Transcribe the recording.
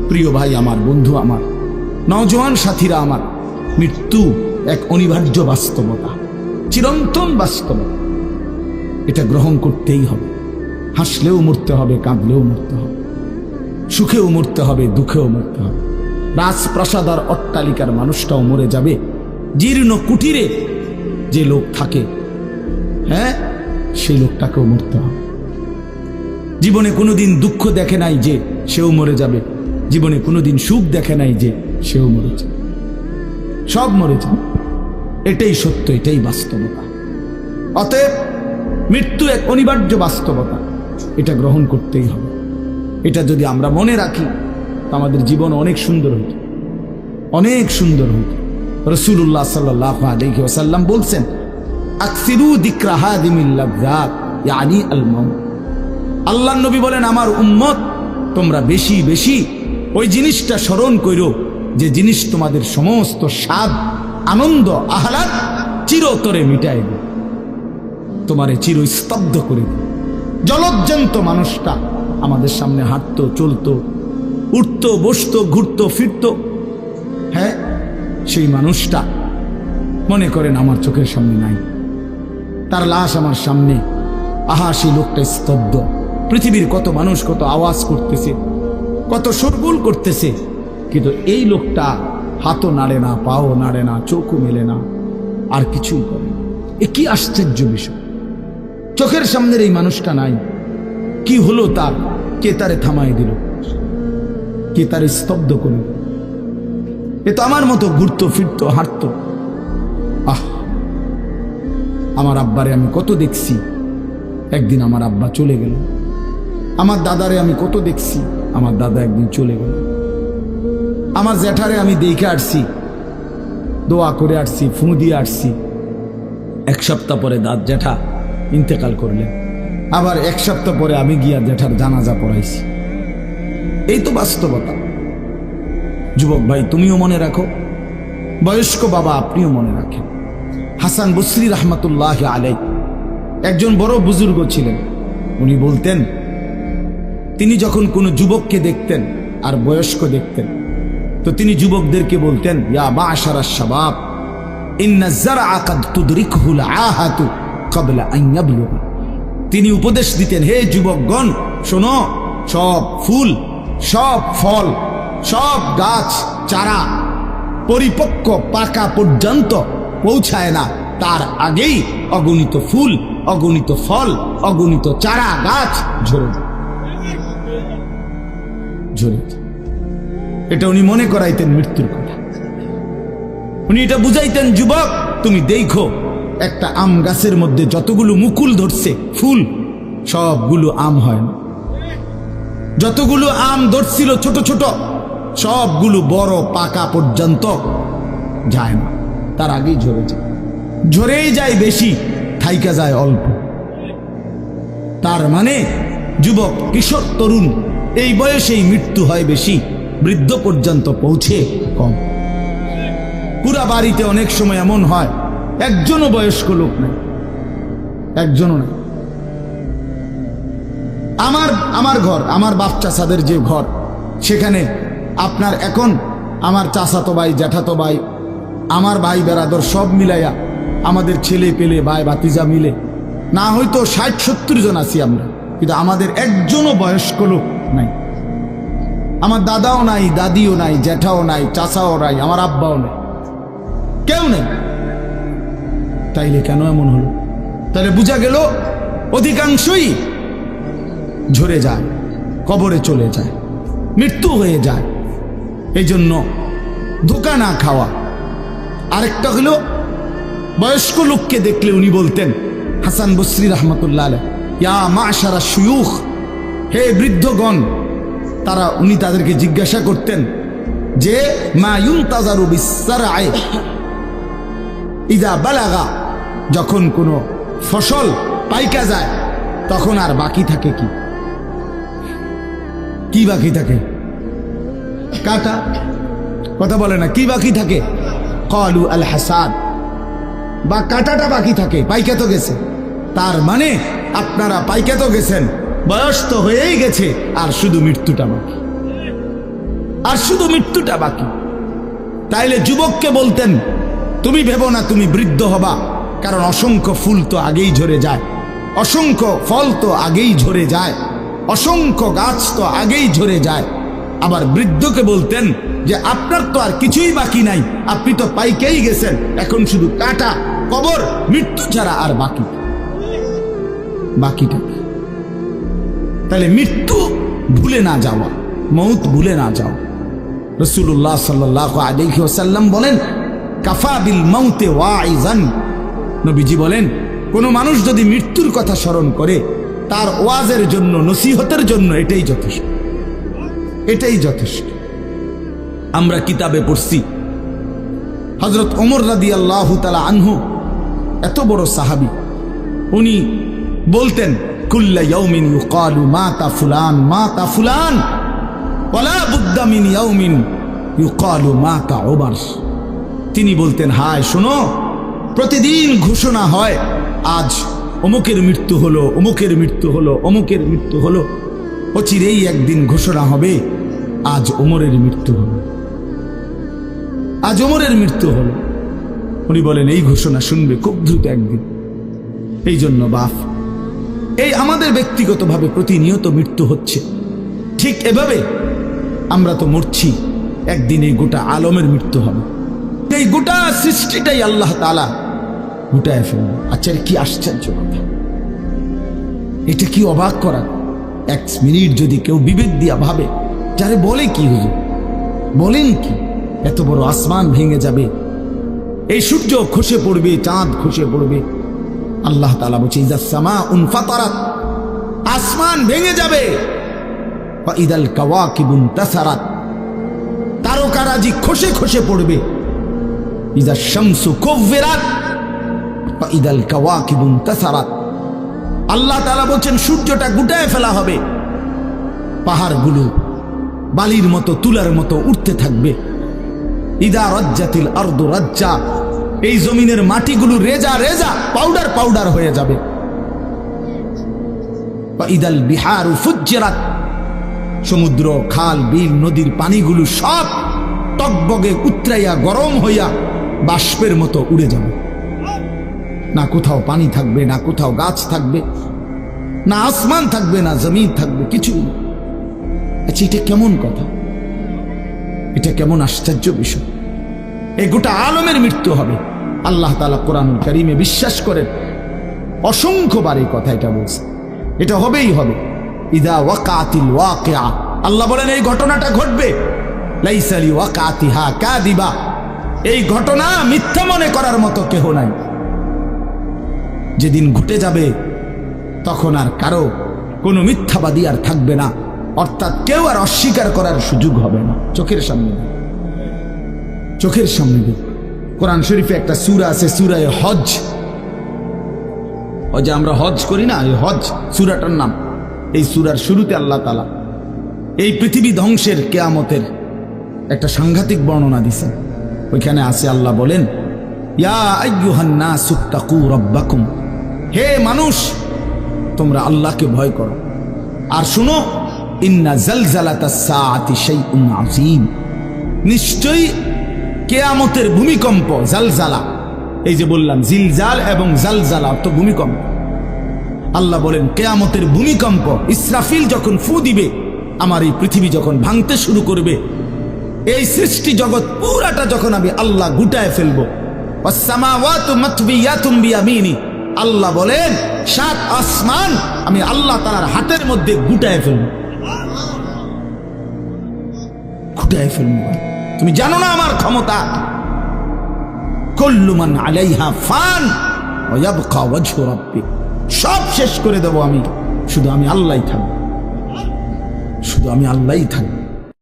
প্রিয় ভাই আমার, বন্ধু আমার, নওজোয়ান সাথীরা আমার, মৃত্যু এক অনিবার্য বাস্তবতা, চিরন্তন বাস্তবতা। এটা গ্রহণ করতেই হবে। হাসলেও মরতে হবে, কাঁদলেও মরতে হবে, সুখেও মরতে হবে, দুঃখেও মরতে হবে। রাজপ্রাসাদ আর অট্টালিকার মানুষটাও মরে যাবে। জীর্ণ কুটিরে যে লোক থাকে, হ্যাঁ, সেই লোকটাকেও মরতে হবে। জীবনে কোনোদিন দুঃখ দেখে নাই যে সেও মরে যাবে, জীবনে কোনোদিন সুখ দেখে নাই যে সেও মরে যাবে, সব মরে যাবে। এটাই সত্য, এটাই বাস্তবতা। অতএব মৃত্যু এক অনিবার্য বাস্তবতা, এটা গ্রহণ করতেই হবে। এটা যদি আমরা মনে রাখি, আমাদের জীবন অনেক সুন্দর হইত, অনেক সুন্দর হইত। রাসূলুল্লাহ সাল্লাল্লাহু আলাইহি ওয়াসাল্লাম বলছেন, আকসিরু যিকরা হাদিমিল লাযযাত ইয়ানি আল মাউত। আল্লাহর নবী বলেন, আমার উম্মত তোমরা বেশি বেশি ওই জিনিসটা স্মরণ করো যে জিনিস তোমাদের সমস্ত স্বাদ, আনন্দ, আহ্লাদ চিরতরে মিটাই দেবে, তোমারে চিরস্তব্ধ করে দেবে। জলজ্জান্ত মানুষটা আমাদের সামনে হাঁটতো, চলতো, উঠতো, বসতো, ঘুরতো, ফিরতো, হ্যাঁ, সেই মানুষটা মনে করেন আমার চোখের সামনে নাই, তার লাশ আমার সামনে। আহা, সেই লোকটা স্তব্ধ। পৃথিবীর কত মানুষ কত আওয়াজ করতেছে, কত শোরগোল করতেছে, কিন্তু এই লোকটা হাতও নাড়ে না, পাও নাড়ে না, চোখও মেলে না, আর কিছুই করে না। এ কি আশ্চর্য বিষয়! চোখের সামনের এই মানুষটা নাই, কি হলো তার? কে তারে থামাই দিল? কে তারে স্তব্ধ করল? এ তো আমার মতো ঘুরতো, ফিরতো, হাঁটতো। আহ, আমার আব্বারে আমি কত দেখছি, একদিন আমার আব্বা চলে গেল। আমার দাদারে আমি কত দেখছি, আমার দাদা একদিন চলে গেল। আমার জ্যাঠারে আমি দেখে আসছি, দোয়া করে আসছি, ফুঁ দিয়ে আসছি। এক সপ্তাহ পরে জ্যাঠা ইন্তেকাল করলেন, আবার এক সপ্তাহ পরে আমি গিয়া জ্যাঠার জানাজা পড়াইছি। এই তো বাস্তবতা। যুবক ভাই, তুমিও মনে রাখো, বয়স্ক বাবা আপনিও মনে রাখেন। হাসান বসরি রহমতুল্লাহ আলাইহি একজন বড় বুজুর্গ ছিলেন। উনি বলতেন, তিনি যখন কোনো যুবককে দেখতেন আর বয়স্ক দেখতেন, তো তিনি যুবকদেরকে বলতেন, ইয়া মা'শারাশ শাবাব ইন্না যারআ কাদ তুদরিকুহুল আহাতু ক্বাবলা আন ইয়াবলুগা। তিনি উপদেশ দিতেন, হে যুবকগণ শোনো, সব ফুল, সব ফল, সব গাছ চারা পরিপক্ক পাকা পর্যন্ত পৌঁছায় না, তার আগেই অগণিত ফুল, অগণিত ফল, অগণিত চারা গাছ ঝরে যায়। এটা উনি মনে করাইতেন মৃত্যুর কথা। উনি এটা বুঝাইতেন, যুবক তুমি দেখো, একটা আম গাছের মধ্যে যতগুলো মুকুল ধরছে ফুল, সবগুলো আম হয় না। যতগুলো আম ধরছিল ছোট ছোট, সবগুলো বড় পাকা পর্যন্ত যায় না, তার আগেই ঝরে যায়। ঝরেই যায় বেশি, থাইকা যায় অল্প। তার মানে যুবক, কিশোর, তরুণ এই বয়সেই মৃত্যু হয় বেশি, বৃদ্ধ পর্যন্ত পৌঁছে কম। পুরা বাড়িতে অনেক সময় এমন হয় একজনও বয়স্ক লোক নেই, একজনও নেই। আমার ঘর, আমার বাপ চাচাদের যে ঘর, সেখানে আপনার এখন আমার চাচাতো ভাই, জ্যাঠাতো ভাই, আমার ভাই বেরাদর সব মিলাইয়া আমাদের ছেলে পেলে ভাই ভাতিজা মিলে না হয়তো 60-70 জন আছি আমরা, কিন্তু আমাদের একজনও বয়স্ক লোক নাই। আমার দাদাও নাই, দাদিও নাই, জ্যাঠাও নাই, চাচাও নাই, আমার আব্বাও নাই, কেউ নেই। তাইলে কেন এমন হলো? তাহলে বোঝা গেল অধিকাংশই ঝরে যায়, কবরে চলে যায়, মৃত্যু হয়ে যায়। এই জন্য ধোঁকা না খাওয়া। আরেকটা হলো, বয়স্ক লোককে দেখলে উনি বলতেন, হাসান বসরি রহমতুল্লাহ আলাইহি, ইয়া মা'শারা শুয়ুখ, হে বৃদ্ধগণ। উনি তাদেরকে জিজ্ঞাসা করতেন যে, মা ইউনতাজারু বিসসারআ ইযা বালাগা, যখন কোনো ফসল পাইকা যায় তখন আর বাকি থাকে কি? কি বাকি থাকে? কাটা। কথা বলে না, কি বাকি থাকে? ক্বালু আল হাসাদ, বা কাটাটা বাকি থাকে, পাইকা তো গেছে। তার মানে আপনারা পাইকা তো গেছেন, বয়স তো হয়েই গেছে, আর শুধু মৃত্যুটা বাকি। আর শুধু মৃত্যুটা বাকি। তাইলে যুবককে বলতেন, তুমি ভেবো না তুমি বৃদ্ধ হবা, কারণ অসংখ্য ফুল তো আগেই ঝরে যায়, অসংখ্য ফল তো আগেই ঝরে যায়, অসংখ্য গাছ তো আগেই ঝরে যায়। আবার বৃদ্ধকে বলতেন যে আপনার তো আর কিছুই বাকি নাই, আপনি তো পাইকেই গেছেন, এখন শুধু কাটা, কবর, মৃত্যু ছাড়া আর বাকিটা কি? তাহলে মৃত্যু ভুলে না যাওয়া, মৌত ভুলে না যাওয়া। রাসূলুল্লাহ সাল্লাল্লাহু আলাইহি ওয়াসাল্লাম বলেন, কাফা বিল মাউতে ওয়াইজান। নবীজি বলেন, কোনো মানুষ যদি মৃত্যুর কথা স্মরণ করে, তার ওয়াজের জন্য, নসিহতের জন্য এটাই যথেষ্ট, এটাই যথেষ্ট। আমরা কিতাবে পড়ছি, হযরত ওমর রাদিয়াল্লাহু তাআলা আনহু, এত বড় সাহাবী, উনি বলতেন, কুল্লা ইয়াউমিন ইউকালু মাতা ফুলান মাতা ফুলান ওয়ালা বুদ্দা মিন ইয়াউমিন ইউকালু মাতা ওমর। তিনি বলতেন, হায় শোনো, প্রতিদিন ঘোষণা হয় আজ অমুকের মৃত্যু হলো, অমুকের মৃত্যু হলো, অমুকের মৃত্যু হলো। অচিরেই একদিন ঘোষণা হবে আজ ওমরের মৃত্যু হলো, আজ ওমরের মৃত্যু হলো। উনি বলেন, এই ঘোষণা শুনবে খুব দ্রুত একদিন। এই জন্য বাপ, এই আমাদের ব্যক্তিগতভাবে প্রতিনিয়ত মৃত্যু হচ্ছে, ঠিক এভাবে আমরা তো মরছি, একদিন এই গোটা আলমের মৃত্যু হবে। এই গোটা সৃষ্টিটাই আল্লাহ তাআলা গুটায় ফেলবে। আচ্ছা, কি আশ্চর্য কথা, এটা কি অবাক করা। এক মিনিট যদি কেউ বিবেক দিয়া ভাবে, যারে বলে কি হুজুর, বলেন কি, এত বড় আসমান ভেঙে যাবে, এই সূর্য খসে পড়বে, চাঁদ খসে পড়বে। আল্লাহ তাআলা বলছে, ইযা সামাউন ফাতারাত, আসমান ভেঙে যাবে, ওয়া ইদাল কাওয়াকিবুন তাসারাত, তারকারাজি খসে খসে পড়বে, ইযা শামসু কুওয়িরাত ওয়া ইদাল কাওয়াকিবুন তাসারাত। আল্লাহ তাআলা বলছেন, সূর্যটা গুটায় ফেলা হবে, পাহাড়গুলো বালির মতো, তুলার মতো উঠতে থাকবে। ইদা রাজ্জাতিল আরদু রাজ্জা, এই জমিনের মাটিগুলো রেজা রেজা, পাউডার পাউডার হয়ে যাবে। ইদাল বিহারু ফুজ্জিরাত, সমুদ্র, খাল, বিল, নদীর পানিগুলো সব টকবগে উতরাইয়া গরম হইয়া বাষ্পের মতো উড়ে যাবে। না কোথাও পানি থাকবে, না কোথাও গাছ থাকবে, না আসমান থাকবে, না জমিন থাকবে, কিছুই না। আচ্ছা, এটা কেমন কথা, এটা কেমন আশ্চর্য বিষয়। এই গোটা আলমের মৃত্যু হবে। আল্লাহ তাআলা কোরআনুল কারীমে বিশ্বাস করেন, অসংখ্যবার এই কথা এটা বলছে, এটা হবেই হবে। ইদা ওয়াকাতিল ওয়াকিআ, আল্লাহ বলেন এই ঘটনাটা ঘটবে। লাইসা লিওয়াকাতিহা কাযিবা, এই ঘটনা মিথ্যা মনে করার মতো কেহ নাই। যেদিন ঘটে যাবে তখন আর কারো কোনো মিথ্যাবাদী আর থাকবে না, অর্থাৎ কেউ আর অস্বীকার করার সুযোগ হবে না। চোখের সামনে, চোখের সামনে কোরআন শরীফে একটা সূরা আছে, সূরা হজ। ওই যে আমরা হজ করি না, এই হজ সূরাটার নাম। এই সূরার শুরুতে আল্লাহ তাআলা এই পৃথিবী ধ্বংসের, কিয়ামতের একটা সাংঘাতিক বর্ণনা দিয়েছেন। ওইখানে আছে, আল্লাহ বলেন, ইয়া আইয়ুহান নাসুত্তাকু রাব্বাকুম, হে মানুষ তোমরা আল্লাহকে ভয় করো। আর শুনো, ইন্না জালজালাতাস সাআতি শাইউন আযীম, নিশ্চয়ই কিয়ামতের ভূমিকম্প, জালজালা, এই যে বললাম জিলজাল এবং জালজালা অর্থ ভূমিকম্প। আল্লাহ বলেন কিয়ামতের ভূমিকম্প, ইসরাফিল যখন ফু দিবে, আমার এই পৃথিবী যখন ভাঙতে শুরু করবে, এই সৃষ্টি জগৎ পুরাটা যখন আমি আল্লাহ গুটায় ফেলবো, ওয়াস সামাওয়াতু মাতবিয়াতুম বিয়ামিনি, আল্লাহ বলেন 7 আসমান আমি আল্লাহ তাআলার হাতের মধ্যে গুটায় ফেলবো, গুটায় ফেলবো। তুমি জানো না আমার ক্ষমতা। কুল্লু মান আলাইহা ফান ওয়া ইয়াবকা ওয়াজহু রাব্বিক, সব শেষ করে দেব আমি, শুধু আমি আল্লাহই থাকবো, শুধু আমি আল্লাহই থাকবো।